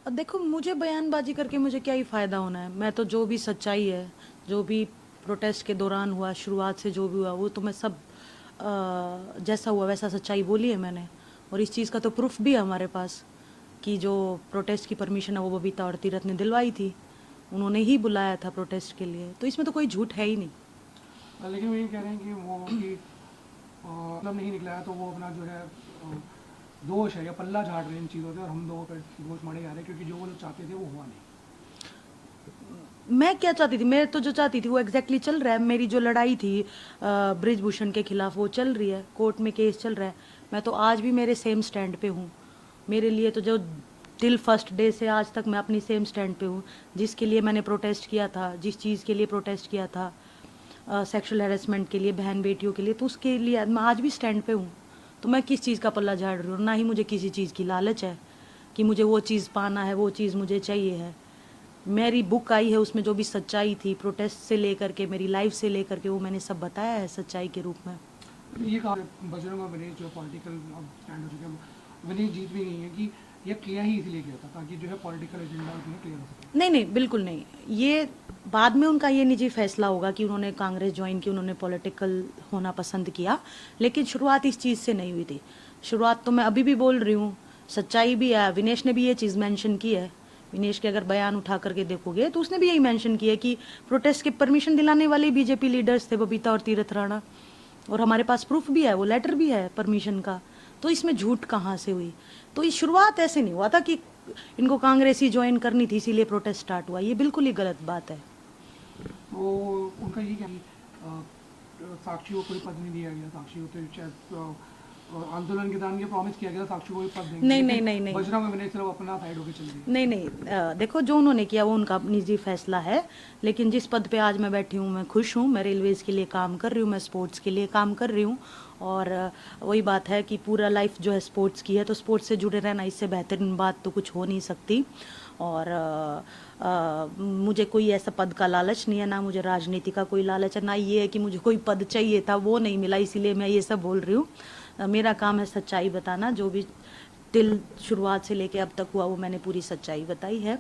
अब देखो, मुझे बयानबाजी करके मुझे क्या ही फ़ायदा होना है। मैं तो जो भी सच्चाई है, जो भी प्रोटेस्ट के दौरान हुआ, शुरुआत से जो भी हुआ, वो तो मैं सब जैसा हुआ वैसा सच्चाई बोली है मैंने। और इस चीज़ का तो प्रूफ भी है हमारे पास कि जो प्रोटेस्ट की परमिशन है वो बबीता और तीरथ ने दिलवाई थी। उन्होंने ही बुलाया था प्रोटेस्ट के लिए, तो इसमें तो कोई झूठ है ही नहीं। लेकिन वो ये कह रहे हैं कि वो कि मतलब नहीं निकला है तो वो अपना जो है दोष है या पल्ला झाड़ रहे हैं इन चीज़ों से, और हम लोगों पर दोष मारे जा रहे हैं क्योंकि जो वो लोग चाहते थे वो हुआ नहीं। मैं क्या चाहती थी, मैं तो जो चाहती थी वो एग्जैक्टली चल रहा है। मेरी जो लड़ाई थी ब्रिजभूषण के खिलाफ, वो चल रही है, कोर्ट में केस चल रहा है। मैं तो आज भी मेरे सेम स्टैंड पे हूँ। मेरे लिए तो जो टिल फर्स्ट डे से आज तक मैं अपनी सेम स्टैंड पे हूँ। जिसके लिए मैंने प्रोटेस्ट किया था, जिस चीज़ के लिए प्रोटेस्ट किया था, सेक्सुअल हैरेसमेंट के लिए, बहन बेटियों के लिए, तो उसके लिए मैं आज भी स्टैंड पे हूँ। तो मैं किस चीज़ का पल्ला झाड़ रही हूँ? ना ही मुझे किसी चीज़ की लालच है कि मुझे वो चीज़ पाना है, वो चीज़ मुझे चाहिए है। मेरी बुक आई है, उसमें जो भी सच्चाई थी प्रोटेस्ट से लेकर के, मेरी लाइफ से लेकर के, वो मैंने सब बताया है सच्चाई के रूप में। ये कहा बजरंग और विनेश जो पॉलिटिकल अब स्टैंड हो चुके हैं, विनेश जीत भी गई है कि ये किया ही इसलिए किया था ताकि जो है पॉलिटिकल एजेंडा उसमें क्लियर हो सके। नहीं नहीं, बिल्कुल नहीं। ये बाद में उनका ये निजी फैसला होगा कि उन्होंने कांग्रेस ज्वाइन की, उन्होंने पॉलिटिकल होना पसंद किया। लेकिन शुरुआत इस चीज़ से नहीं हुई थी। शुरुआत तो मैं अभी भी बोल रही हूँ, सच्चाई भी है। विनेश ने भी ये चीज़ मेंशन की है। विनेश के अगर बयान उठा करके देखोगे तो उसने भी यही मेंशन किया है कि प्रोटेस्ट की परमिशन दिलाने वाले बीजेपी लीडर्स थे, बबीता और तीरथ राणा। और हमारे पास प्रूफ भी है, वो लेटर भी है परमिशन का। तो इसमें झूठ कहाँ से हुई? तो ये शुरुआत ऐसे नहीं हुआ था कि इनको कांग्रेस ही ज्वाइन करनी थी इसीलिए प्रोटेस्ट स्टार्ट हुआ। ये बिल्कुल ही गलत बात है। तो उनका ये क्या कि साक्षी को कोई पद नहीं दिया गया, साक्षी को तो शायद आंदोलन के दौरान ये प्रॉमिस किया गया था साक्षी को कोई पद देंगे, नहीं नहीं लेकिन नहीं नहीं बजरंग और विनेश सिर्फ अपना साइड होकर चल दिए। नहीं नहीं, देखो, जो उन्होंने किया वो उनका निजी फैसला है। लेकिन जिस पद पे आज मैं बैठी हूँ, मैं खुश हूँ। मैं रेलवेज़ के लिए काम कर रही हूँ, मैं स्पोर्ट्स के लिए काम कर रही हूँ। और वही बात है कि पूरा लाइफ जो है स्पोर्ट्स की है, तो स्पोर्ट्स से जुड़े रहना, इससे बेहतरीन बात तो कुछ हो नहीं सकती। और मुझे कोई ऐसा पद का लालच नहीं है, ना मुझे राजनीति का कोई लालच है, ना ये है कि मुझे कोई पद चाहिए था वो नहीं मिला इसीलिए मैं ये सब बोल रही हूँ। मेरा काम है सच्चाई बताना। जो भी टिल शुरुआत से लेके अब तक हुआ वो मैंने पूरी सच्चाई बताई है।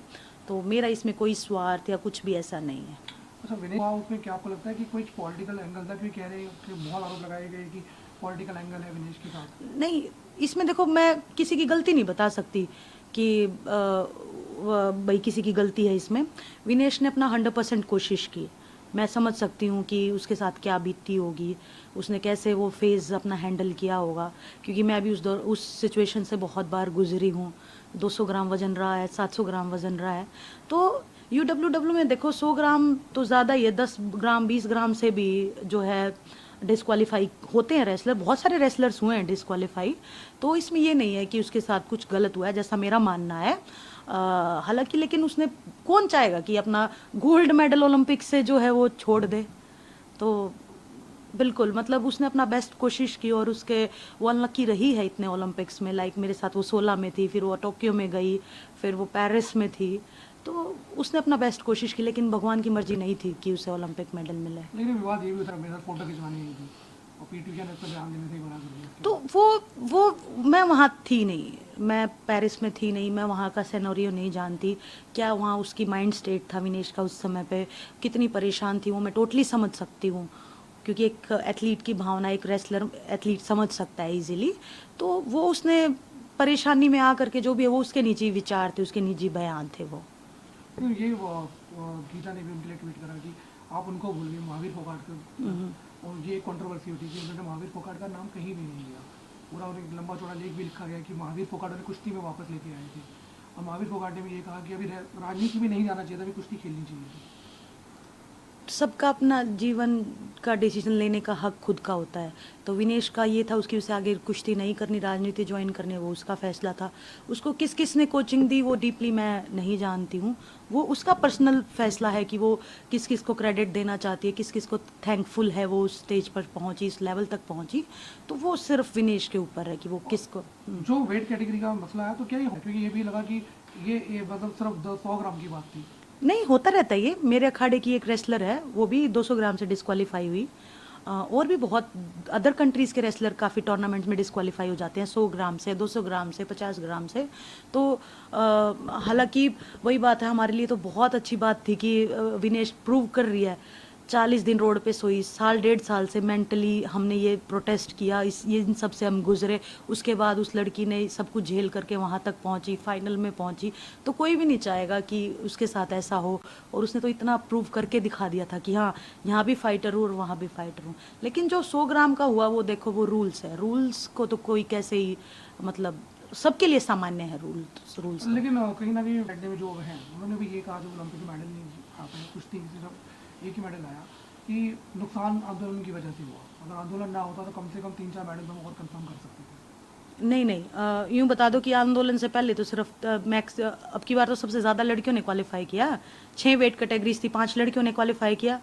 तो मेरा इसमें कोई स्वार्थ या कुछ भी ऐसा नहीं है। अच्छा, विनेश हुआ उसमें क्या आपको लगता है कि कोई पॉलिटिकल एंगल तक भी कह रहे हैं कि बहुत आरोप लगाए गए कि पॉलिटिकल एंगल है विनेश के साथ। नहीं, इसमें देखो, मैं किसी की गलती नहीं बता सकती कि भाई किसी की गलती है इसमें। विनेश ने अपना 100% कोशिश की। मैं समझ सकती हूँ कि उसके साथ क्या बीतती होगी, उसने कैसे वो फेज़ अपना हैंडल किया होगा। क्योंकि मैं भी उस सिचुएशन से बहुत बार गुजरी हूँ। 200 ग्राम वज़न रहा है, 700 ग्राम वज़न रहा है। तो यूडब्ल्यूडब्ल्यू में देखो, 100 ग्राम तो ज़्यादा ही है। 10 ग्राम 20 ग्राम से भी जो है डिस्क्वालीफाई होते हैं रेसलर। बहुत सारे रेसलर्स हुए हैं डिस्क्वालीफाई। तो इसमें ये नहीं है कि उसके साथ कुछ गलत हुआ है, जैसा मेरा मानना है। हालांकि लेकिन उसने, कौन चाहेगा कि अपना गोल्ड मेडल ओलंपिक से जो है वो छोड़ दे? तो बिल्कुल, मतलब उसने अपना बेस्ट कोशिश की और उसके, वो अनलकी रही है इतने ओलंपिक्स में। लाइक मेरे साथ वो 16 में थी, फिर वो टोक्यो में गई, फिर वो पेरिस में थी। तो उसने अपना बेस्ट कोशिश की, लेकिन भगवान की मर्जी नहीं थी कि उसे ओलंपिक मेडल मिले। लेकिन विवाद ये भी था, मेरे साथ फोटो खिंचवानी ही थी और पीटी ने इस पर ध्यान देने से ही मना कर दिया उसके तो बाद। वो मैं वहाँ थी नहीं, मैं पेरिस में थी नहीं, मैं वहाँ का सिनेरियो नहीं जानती। क्या वहाँ उसकी माइंड स्टेट था विनेश का उस समय पे, कितनी परेशान थी वो मैं टोटली समझ सकती हूँ। क्योंकि एक एथलीट की भावना एक रेसलर एथलीट समझ सकता है इजीली। तो वो उसने परेशानी में आ करके, जो भी है वो उसके निजी विचार थे, उसके निजी बयान थे वो। तो ये गीता ने भी उनके लिए ट्वीट करा कि आप उनको भूल गए, महावीर फोगाट का। और ये कंट्रोवर्सी होती है कि उन्होंने महावीर फोगाट का नाम कहीं भी नहीं लिया। पूरा उन्हें एक लंबा चौड़ा लेख भी लिखा गया कि महावीर फोगाट उन्हें कुश्ती में वापस लेके आए थे। और महावीर फोगाट ने भी ये कहा कि अभी राजनीति में नहीं जाना चाहिए था, अभी कुश्ती खेलनी चाहिए थी। सबका अपना जीवन का डिसीजन लेने का हक खुद का होता है। तो विनेश का ये था, उसकी उसे आगे कुश्ती नहीं करनी, राजनीति ज्वाइन करनी, वो उसका फैसला था। उसको किस किस ने कोचिंग दी वो डीपली मैं नहीं जानती हूँ। वो उसका पर्सनल फैसला है कि वो किस किस को क्रेडिट देना चाहती है, किस किस को थैंकफुल है वो उस स्टेज पर पहुँची, इस लेवल तक पहुँची। तो वो सिर्फ विनेश के ऊपर है कि वो किसको। जो वेट कैटेगरी का मसला है तो क्या ही हो, क्योंकि ये भी लगा कि ये मतलब सिर्फ 100 ग्राम की बात थी। नहीं, होता रहता है ये। मेरे अखाड़े की एक रेसलर है, वो भी 200 ग्राम से डिस्क्वालीफाई हुई। और भी बहुत अदर कंट्रीज़ के रेसलर काफ़ी टूर्नामेंट में डिस्क्वालीफाई हो जाते हैं 100 ग्राम से, 200 ग्राम से, 50 ग्राम से। तो हालांकि वही बात है, हमारे लिए तो बहुत अच्छी बात थी कि विनेश प्रूव कर रही है। 40 दिन रोड पे सोई, साल 1.5 साल से मेंटली हमने ये प्रोटेस्ट किया, ये इन सब से हम गुजरे। उसके बाद उस लड़की ने सब कुछ झेल करके वहाँ तक पहुँची, फाइनल में पहुँची। तो कोई भी नहीं चाहेगा कि उसके साथ ऐसा हो, और उसने तो इतना प्रूव करके दिखा दिया था कि हाँ, यहाँ भी फाइटर हूँ और वहाँ भी फाइटर हूँ। लेकिन जो 100 ग्राम का हुआ, वो देखो, वो रूल्स है, रूल्स को तो कोई कैसे ही, मतलब सबके लिए सामान्य है रूल्स का। लेकिन कहीं ना कहीं बैठने में जो है उन्होंने भी ये कहा, जो ओलंपिक मेडल नहीं आ पाए, कुश्ती सिर्फ एक ही मेडल आया, कि नुकसान आंदोलन की वजह से हुआ। अगर आंदोलन ना होता तो कम से कम 3-4 मेडल हम और कंफर्म कर सकते थे। नहीं नहीं, यूं बता दो कि आंदोलन से पहले तो सिर्फ मैक्स, अब की बार तो सबसे ज़्यादा लड़कियों ने क्वालिफाई किया। 6 वेट कैटेगरीज थी, 5 लड़कियों ने क्वालिफाई किया।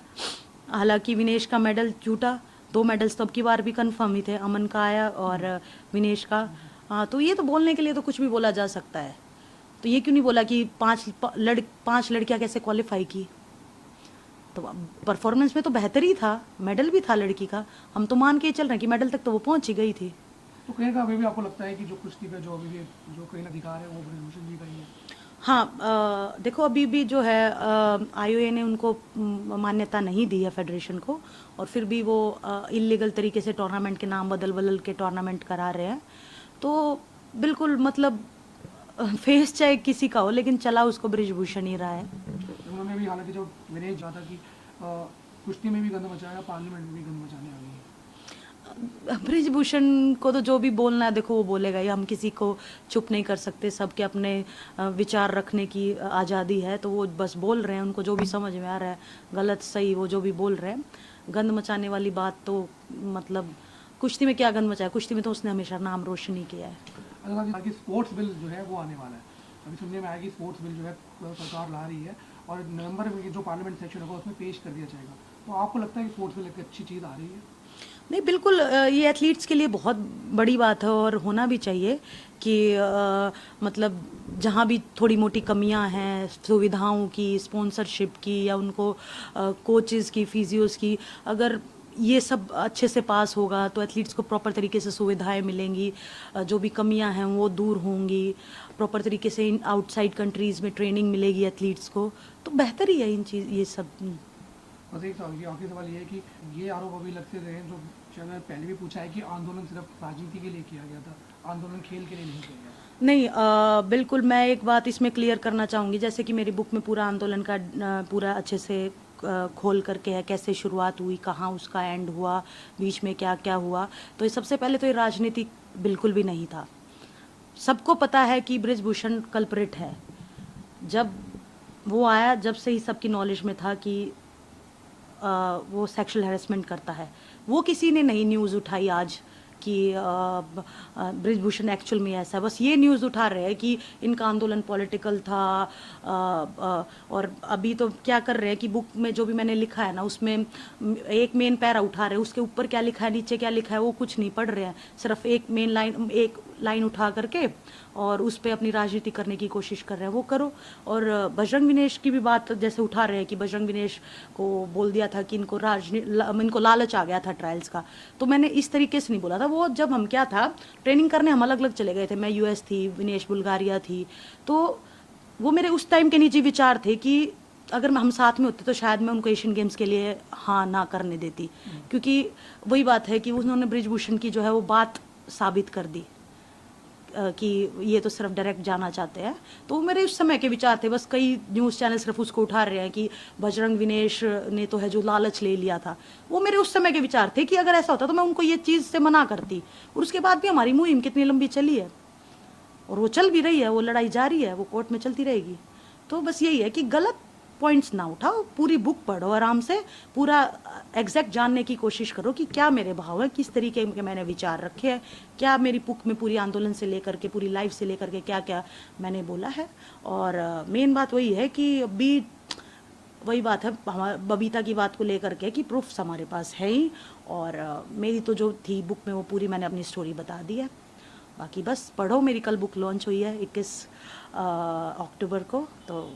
हालांकि विनेश का मेडल छूटा, 2 मेडल्स तो अब की बार भी कंफर्म ही थे, अमन का आया और विनेश का। हाँ, तो ये तो बोलने के लिए तो कुछ भी बोला जा सकता है। तो ये क्यों नहीं बोला कि 5 लड़कियां कैसे क्वालिफाई की? तो परफॉर्मेंस में तो बेहतर ही था, मेडल भी था लड़की का, हम तो मान के ही चल रहे हैं कि मेडल तक तो वो पहुंच ही गई थी। तो कहीं का अभी भी आपको लगता है कि जो कुश्ती पे जो अभी भी जो कहीं अधिकार है वो ब्रिजभूषण जी का ही है? हाँ, देखो अभी भी जो है आईओए ने उनको मान्यता नहीं दी है फेडरेशन को, और फिर भी वो इलीगल तरीके से टूर्नामेंट के नाम बदल बदल के टूर्नामेंट करा रहे हैं। तो बिल्कुल, मतलब फेस चाहे किसी का हो, लेकिन चला उसको ब्रिजभूषण ही रहा है। उन्होंने भी हालांकि जो विनेश चाहा था कि कुश्ती में भी गंद मचाया, पार्लियामेंट में भी गंद मचाने आ गई है। ब्रिजभूषण को तो जो भी बोलना है देखो वो बोलेगा ही, हम किसी को चुप नहीं कर सकते, सबके अपने विचार रखने की आज़ादी है। तो वो बस बोल रहे हैं, उनको जो भी समझ में आ रहा है, गलत सही, वो जो भी बोल रहे हैं। गंद मचाने वाली बात तो, मतलब कुश्ती में क्या गंद मचाया? कुश्ती में तो उसने हमेशा नाम रोशन ही किया है। कि स्पोर्ट्स बिल जो है वो आने वाला है, अभी सुनने में आया कि स्पोर्ट्स बिल जो है सरकार ला रही है, और नवंबर में जो पार्लियामेंट सेक्शन होगा उसमें पेश कर दिया जाएगा। तो आपको लगता है कि स्पोर्ट्स बिल एक अच्छी चीज़ आ रही है? नहीं, बिल्कुल, ये एथलीट्स के लिए बहुत बड़ी बात है और होना भी चाहिए कि मतलब जहाँ भी थोड़ी मोटी कमियां हैं सुविधाओं की, स्पॉन्सरशिप की, या उनको कोचेज़ की, फिजियोज़ की, अगर ये सब अच्छे से पास होगा तो एथलीट्स को प्रॉपर तरीके से सुविधाएं मिलेंगी, जो भी कमियां हैं वो दूर होंगी, प्रॉपर तरीके से इन आउटसाइड कंट्रीज़ में ट्रेनिंग मिलेगी एथलीट्स को, तो बेहतर ही है इन चीज़ ये सब। बस एक सवाल, ये आखिरी सवाल ये है कि ये आरोप अभी लगते रहे हैं, जो शायद मैंने पहले भी पूछा है, कि आंदोलन सिर्फ राजनीति के लिए किया गया था, आंदोलन खेल के लिए नहीं किया गया था। नहीं, बिल्कुल, मैं एक बात इसमें क्लियर करना चाहूँगी, जैसे कि मेरी बुक में पूरा आंदोलन का पूरा अच्छे से खोल करके है, कैसे शुरुआत हुई, कहाँ उसका एंड हुआ, बीच में क्या क्या हुआ। तो ये सबसे पहले तो ये राजनीति बिल्कुल भी नहीं था। सबको पता है कि ब्रिजभूषण कल्प्रिट है। जब वो आया, जब से ही सबकी नॉलेज में था कि वो सेक्सुअल हैरेसमेंट करता है। वो किसी ने नहीं न्यूज़ उठाई आज कि ब्रिजभूषण एक्चुअल में ऐसा है। बस ये न्यूज़ उठा रहे हैं कि इनका आंदोलन पॉलिटिकल था। और अभी तो क्या कर रहे हैं कि बुक में जो भी मैंने लिखा है ना, उसमें एक मेन पैरा उठा रहे हैं, उसके ऊपर क्या लिखा है, नीचे क्या लिखा है, वो कुछ नहीं पढ़ रहे हैं। सिर्फ एक मेन लाइन, एक लाइन उठा करके और उस पर अपनी राजनीति करने की कोशिश कर रहे हैं, वो करो। और बजरंग विनेश की भी बात जैसे उठा रहे हैं कि बजरंग विनेश को बोल दिया था कि इनको लालच आ गया था ट्रायल्स का, तो मैंने इस तरीके से नहीं बोला था। वो जब हम क्या था, ट्रेनिंग करने हम अलग अलग चले गए थे, मैं यूएस थी, विनेश बुल्गारिया थी, तो वो मेरे उस टाइम के निजी विचार थे कि अगर हम साथ में होते तो शायद मैं उनको एशियन गेम्स के लिए हाँ ना करने देती, क्योंकि वही बात है कि उन्होंने ब्रिजभूषण की जो है वो बात साबित कर दी कि ये तो सिर्फ डायरेक्ट जाना चाहते हैं। तो मेरे उस समय के विचार थे। बस कई न्यूज़ चैनल सिर्फ उसको उठा रहे हैं कि बजरंग विनेश ने तो है जो लालच ले लिया था। वो मेरे उस समय के विचार थे कि अगर ऐसा होता तो मैं उनको ये चीज़ से मना करती। और उसके बाद भी हमारी मुहिम कितनी लंबी चली है, और वो चल भी रही है, वो लड़ाई जारी है, वो कोर्ट में चलती रहेगी। तो बस यही है कि गलत पॉइंट्स ना उठाओ, पूरी बुक पढ़ो आराम से, पूरा एग्जैक्ट जानने की कोशिश करो कि क्या मेरे भाव है, किस तरीके के मैंने विचार रखे हैं, क्या मेरी बुक में पूरी आंदोलन से लेकर के, पूरी लाइफ से लेकर के क्या क्या मैंने बोला है। और मेन बात वही है कि अभी वही बात है बबीता की बात को लेकर के कि प्रूफ्स हमारे पास है ही, और मेरी तो जो थी बुक में वो पूरी मैंने अपनी स्टोरी बता दी है। बाकी बस पढ़ो, मेरी कल बुक लॉन्च हुई है 21 अक्टूबर को, तो